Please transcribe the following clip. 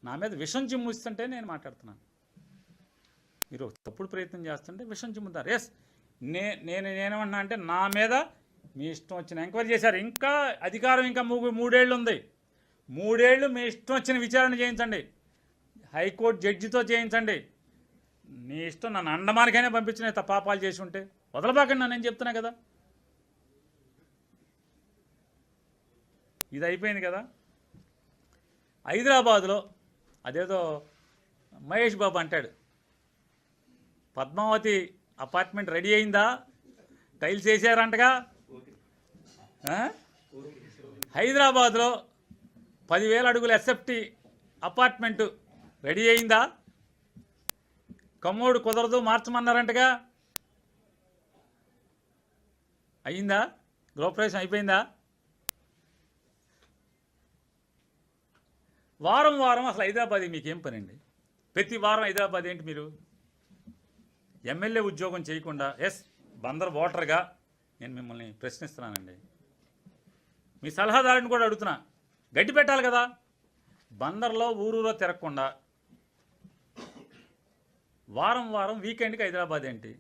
నా మీద విషం చిమ్ముస్తుంటే నేను మాట్లాడుతున్నాను. మీరు తప్పుడు ప్రయత్నం చేస్తుంటే విషం చిమ్ముతారు. ఎస్, నేనేమన్నా అంటే నా మీద మీ ఇష్టం వచ్చిన ఎంక్వైరీ చేశారు. ఇంకా అధికారం ఇంకా 3 ఏళ్ళు ఉంది. 3 ఏళ్ళు మీ ఇష్టం వచ్చిన విచారణ చేయించండి, హైకోర్టు జడ్జితో చేయించండి. నీ ఇష్టం. నన్ను అండమానికైనా పంపించిన పాపాలు చేసి ఉంటే వదలబాకండి, నేను చెప్తున్నా కదా. ఇది అయిపోయింది కదా. హైదరాబాదులో అదేదో మహేష్ బాబు అంటాడు, పద్మావతి అపార్ట్మెంట్ రెడీ అయిందా, టైల్స్ వేసారంటగా. హైదరాబాద్లో 10,000 అడుగుల ఎస్ఎఫ్టీ అపార్ట్మెంటు రెడీ అయిందా, కమ్మోడు కుదరదు మార్చమన్నారంటగా. అయిందా? గృహప్రవేశం అయిపోయిందా? వారం వారం అసలు హైదరాబాద్ మీకేం పని అండి? ప్రతి వారం హైదరాబాద్ ఏంటి? మీరు ఎమ్మెల్యే ఉద్యోగం చేయకుండా, ఎస్ బందర్ ఓటర్గా నేను మిమ్మల్ని ప్రశ్నిస్తున్నానండి, మీ సలహాదారుని కూడా అడుగుతున్నా, గడ్డి పెట్టాలి కదా. బందర్లో ఊరూరో తిరగకుండా వారం వారం వీకెండ్కి హైదరాబాద్ ఏంటి?